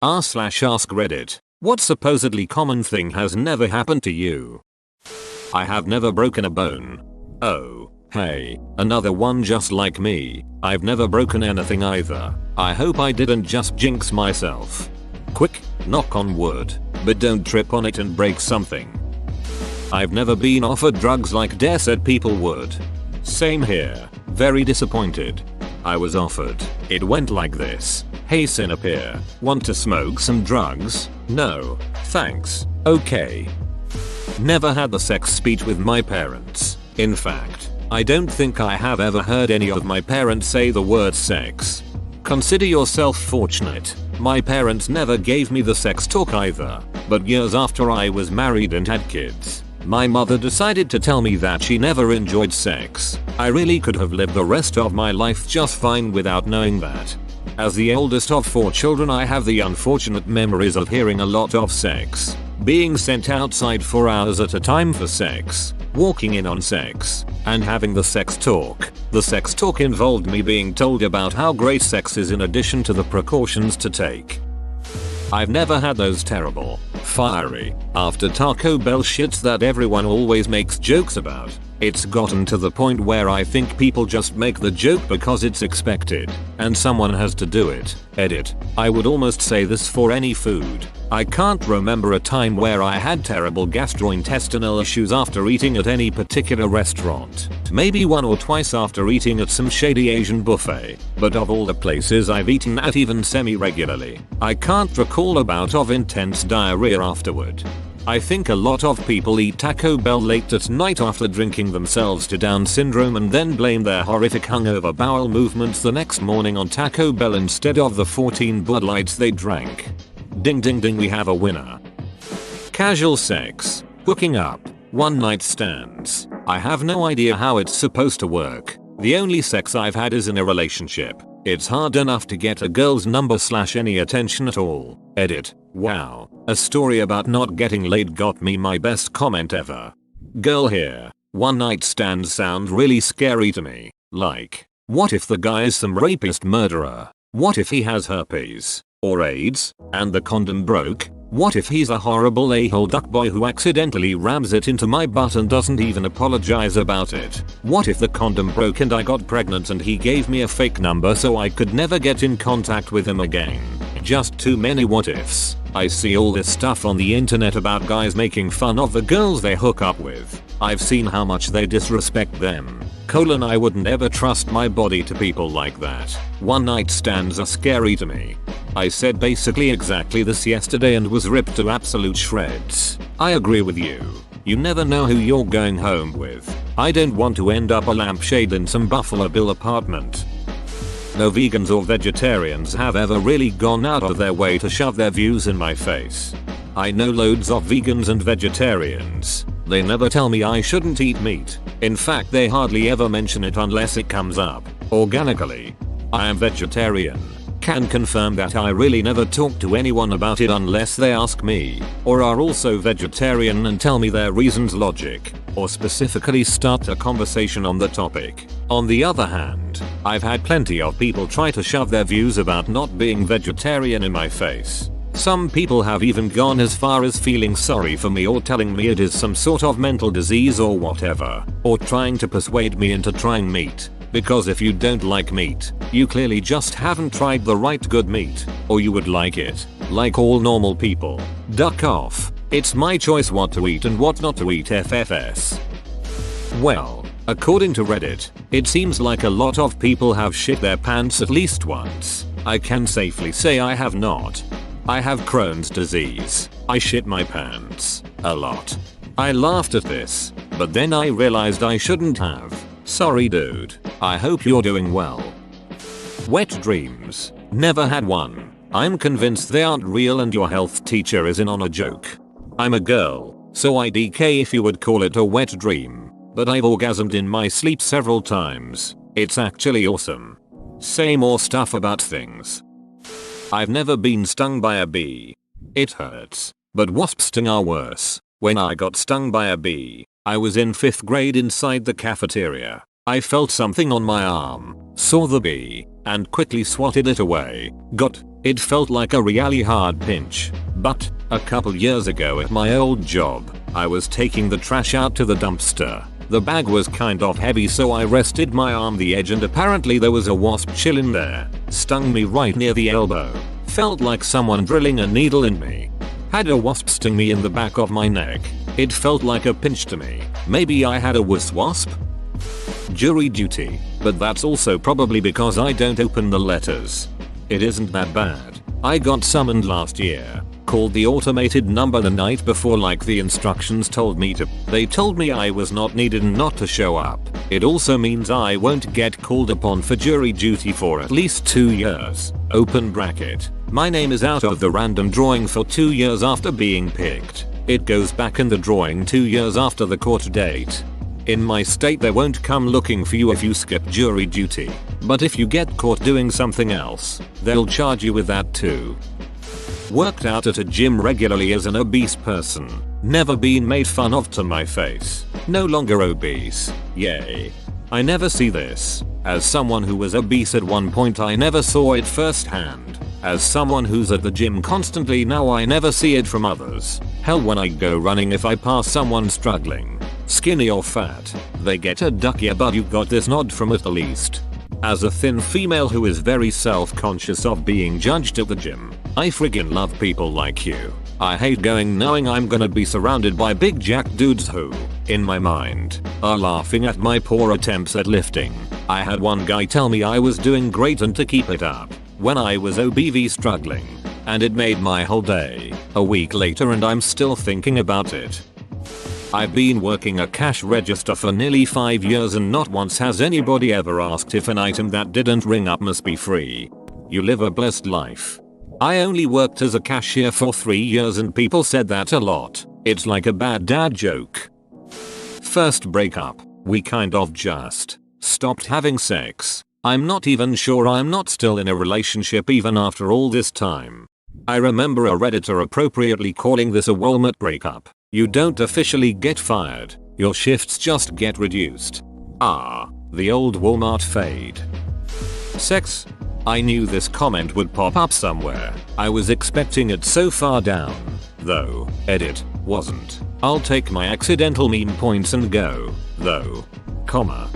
r/ask Reddit. What supposedly common thing has never happened to you? I have never broken a bone. Oh, hey, another one just like me. I've never broken anything either. I hope I didn't just jinx myself. Quick, knock on wood, but don't trip on it and break something. I've never been offered drugs like Dare said people would. Same here, very disappointed. I was offered. It went like this. Hey Cinepeer, want to smoke some drugs? No, thanks. Okay. Never had the sex speech with my parents. In fact, I don't think I have ever heard any of my parents say the word sex. Consider yourself fortunate. My parents never gave me the sex talk either, but years after I was married and had kids, my mother decided to tell me that she never enjoyed sex. I really could have lived the rest of my life just fine without knowing that. As the oldest of 4 children, I have the unfortunate memories of hearing a lot of sex, being sent outside for hours at a time for sex, walking in on sex, and having the sex talk. The sex talk involved me being told about how great sex is in addition to the precautions to take. I've never had those terrible, fiery, after Taco Bell shits that everyone always makes jokes about. It's gotten to the point where I think people just make the joke because it's expected, and someone has to do it. Edit. I would almost say this for any food. I can't remember a time where I had terrible gastrointestinal issues after eating at any particular restaurant. Maybe one or twice after eating at some shady Asian buffet. But of all the places I've eaten at even semi-regularly, I can't recall a bout of intense diarrhea afterward. I think a lot of people eat Taco Bell late at night after drinking themselves to Down syndrome and then blame their horrific hungover bowel movements the next morning on Taco Bell instead of the 14 Bud Lights they drank. Ding ding ding, we have a winner. Casual sex, hooking up, one night stands. I have no idea how it's supposed to work. The only sex I've had is in a relationship. It's hard enough to get a girl's number / any attention at all. Edit. Wow, a story about not getting laid got me my best comment ever. Girl here. One night stands sound really scary to me. Like, what if the guy is some rapist murderer? What if he has herpes? Or AIDS, and the condom broke? What if he's a horrible a-hole duckboy who accidentally rams it into my butt and doesn't even apologize about it? What if the condom broke and I got pregnant and he gave me a fake number so I could never get in contact with him again? Just too many what ifs. I see all this stuff on the internet about guys making fun of the girls they hook up with. I've seen how much they disrespect them. I wouldn't ever trust my body to people like that. One night stands are scary to me. I said basically exactly this yesterday and was ripped to absolute shreds. I agree with you. You never know who you're going home with. I don't want to end up a lampshade in some Buffalo Bill apartment. No vegans or vegetarians have ever really gone out of their way to shove their views in my face. I know loads of vegans and vegetarians. They never tell me I shouldn't eat meat. In fact, they hardly ever mention it unless it comes up organically. I am vegetarian. Can confirm that I really never talk to anyone about it unless they ask me, or are also vegetarian and tell me their reasons, logic, or specifically start a conversation on the topic. On the other hand, I've had plenty of people try to shove their views about not being vegetarian in my face. Some people have even gone as far as feeling sorry for me or telling me it is some sort of mental disease or whatever, or trying to persuade me into trying meat. Because if you don't like meat, you clearly just haven't tried the right good meat, or you would like it, like all normal people. Duck off. It's my choice what to eat and what not to eat, FFS. Well, according to Reddit, it seems like a lot of people have shit their pants at least once. I can safely say I have not. I have Crohn's disease. I shit my pants. A lot. I laughed at this, but then I realized I shouldn't have. Sorry dude. I hope you're doing well. Wet dreams. Never had one. I'm convinced they aren't real and your health teacher is in on a joke. I'm a girl, so IDK if you would call it a wet dream. But I've orgasmed in my sleep several times. It's actually awesome. Say more stuff about things. I've never been stung by a bee. It hurts. But wasp sting are worse. When I got stung by a bee, I was in 5th grade inside the cafeteria. I felt something on my arm, saw the bee, and quickly swatted it away. Got It felt like a really hard pinch. But a couple years ago at my old job, I was taking the trash out to the dumpster. The bag was kind of heavy, so I rested my arm on the edge, and apparently there was a wasp chilling there. Stung me right near the elbow. Felt like someone drilling a needle in me. Had a wasp sting me in the back of my neck. It felt like a pinch to me. Maybe I had a wasp? Jury duty. But that's also probably because I don't open the letters. It isn't that bad. I got summoned last year. Called the automated number the night before like the instructions told me to. They told me I was not needed and not to show up. It also means I won't get called upon for jury duty for at least 2 years. Open bracket. My name is out of the random drawing for 2 years after being picked. It goes back in the drawing 2 years after the court date. In my state they won't come looking for you if you skip jury duty. But if you get caught doing something else, they'll charge you with that too. Worked out at a gym regularly as an obese person. Never been made fun of to my face. No longer obese. Yay. I never see this. As someone who was obese at one point, I never saw it firsthand. As someone who's at the gym constantly now, I never see it from others. Hell, when I go running, if I pass someone struggling, skinny or fat, they get a duck, yeah but you got this nod from at least. As a thin female who is very self-conscious of being judged at the gym, I friggin' love people like you. I hate going knowing I'm gonna be surrounded by big jack dudes who, in my mind, are laughing at my poor attempts at lifting. I had one guy tell me I was doing great and to keep it up when I was OBV struggling, and it made my whole day. A week later and I'm still thinking about it. I've been working a cash register for nearly 5 years and not once has anybody ever asked if an item that didn't ring up must be free. You live a blessed life. I only worked as a cashier for 3 years and people said that a lot. It's like a bad dad joke. First breakup. We kind of just stopped having sex. I'm not even sure I'm not still in a relationship even after all this time. I remember a Redditor appropriately calling this a Walmart breakup. You don't officially get fired, your shifts just get reduced. Ah, the old Walmart fade. Sex? I knew this comment would pop up somewhere. I was expecting it so far down. Though, edit, wasn't. I'll take my accidental meme points and go, though, comma.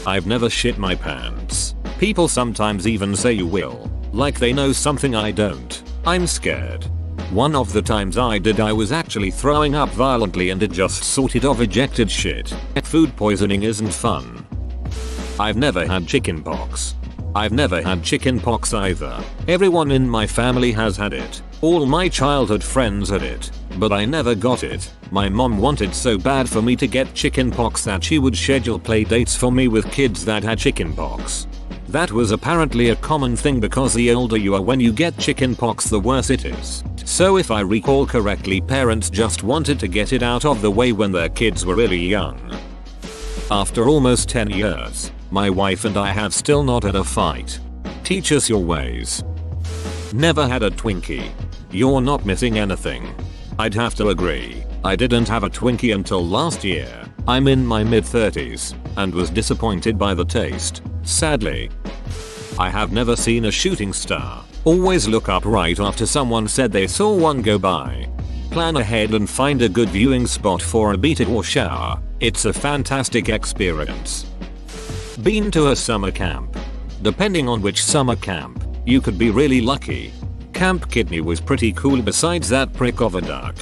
I've never shit my pants. People sometimes even say you will, like they know something I don't. I'm scared. One of the times I did, I was actually throwing up violently and it just sort of ejected shit. Food poisoning isn't fun. I've never had chickenpox. I've never had chickenpox either. Everyone in my family has had it. All my childhood friends had it, but I never got it. My mom wanted so bad for me to get chickenpox that she would schedule play dates for me with kids that had chickenpox. That was apparently a common thing because the older you are when you get chickenpox, the worse it is. So if I recall correctly, parents just wanted to get it out of the way when their kids were really young. After almost 10 years, my wife and I have still not had a fight. Teach us your ways. Never had a Twinkie. You're not missing anything. I'd have to agree. I didn't have a Twinkie until last year. I'm in my mid-30s and was disappointed by the taste, sadly. I have never seen a shooting star. Always look up right after someone said they saw one go by. Plan ahead and find a good viewing spot for a beat it or shower. It's a fantastic experience. Been to a summer camp. Depending on which summer camp, you could be really lucky. Camp Kidney was pretty cool besides that prick of a duck.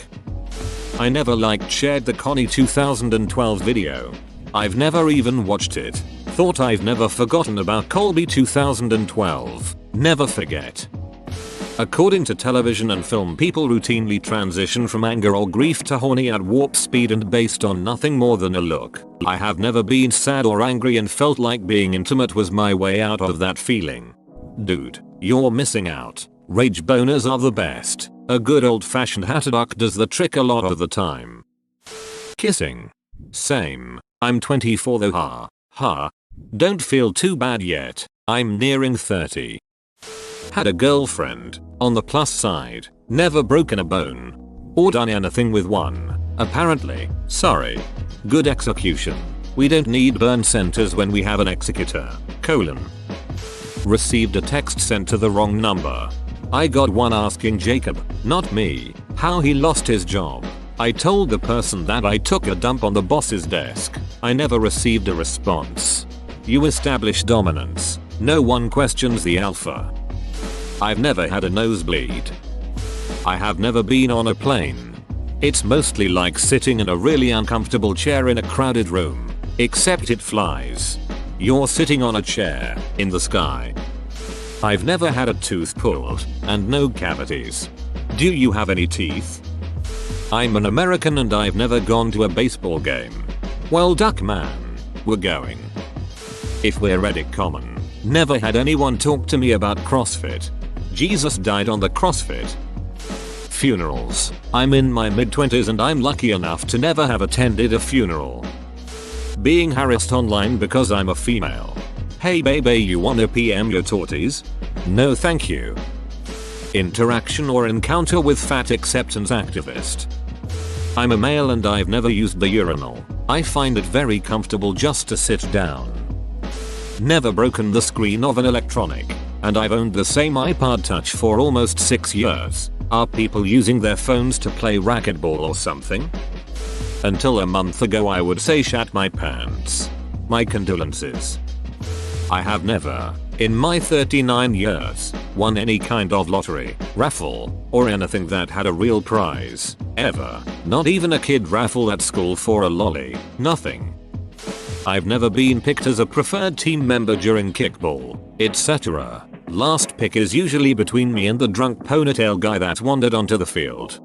I never shared the Connie 2012 video. I've never even watched it. Thought I've never forgotten about Colby 2012. Never forget. According to television and film, people routinely transition from anger or grief to horny at warp speed and based on nothing more than a look. I have never been sad or angry and felt like being intimate was my way out of that feeling. Dude, you're missing out. Rage boners are the best. A good old-fashioned hatterduck does the trick a lot of the time. Kissing. Same. I'm 24 though, ha. Don't feel too bad yet. I'm nearing 30. Had a girlfriend. On the plus side, never broken a bone. Or done anything with one. Apparently. Sorry. Good execution. We don't need burn centers when we have an executor. Received a text sent to the wrong number. I got one asking Jacob, not me, how he lost his job. I told the person that I took a dump on the boss's desk. I never received a response. You establish dominance. No one questions the alpha. I've never had a nosebleed. I have never been on a plane. It's mostly like sitting in a really uncomfortable chair in a crowded room, except it flies. You're sitting on a chair in the sky. I've never had a tooth pulled and no cavities. Do you have any teeth? I'm an American and I've never gone to a baseball game. Well, duck man, we're going. If we're Reddit common, never had anyone talk to me about CrossFit. Jesus died on the CrossFit. Funerals. I'm in my mid-20s and I'm lucky enough to never have attended a funeral. Being harassed online because I'm a female. Hey baby, you wanna PM your torties? No thank you. Interaction or encounter with fat acceptance activist. I'm a male and I've never used the urinal. I find it very comfortable just to sit down. Never broken the screen of an electronic. And I've owned the same iPod Touch for almost 6 years. Are people using their phones to play racquetball or something? Until a month ago I would say shat my pants. My condolences. I have never, in my 39 years, won any kind of lottery, raffle, or anything that had a real prize, ever. Not even a kid raffle at school for a lolly, nothing. I've never been picked as a preferred team member during kickball, etc. Last pick is usually between me and the drunk ponytail guy that wandered onto the field.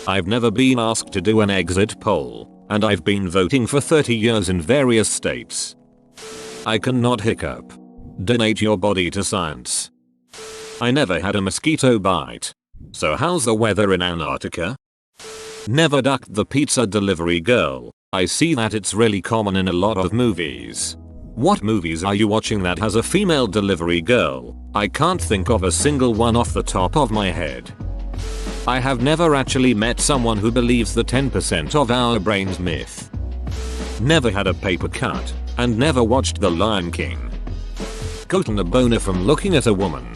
I've never been asked to do an exit poll, and I've been voting for 30 years in various states. I cannot hiccup. Donate your body to science. I never had a mosquito bite. So how's the weather in Antarctica? Never ducked the pizza delivery girl. I see that it's really common in a lot of movies. What movies are you watching that has a female delivery girl? I can't think of a single one off the top of my head. I have never actually met someone who believes the 10% of our brains myth. Never had a paper cut, and never watched The Lion King. Gotten a boner from looking at a woman.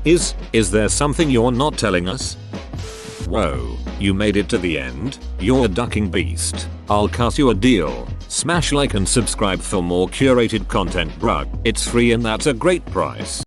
Is there something you're not telling us? Whoa, you made it to the end? You're a ducking beast. I'll cut you a deal. Smash like and subscribe for more curated content, bruh. It's free and that's a great price.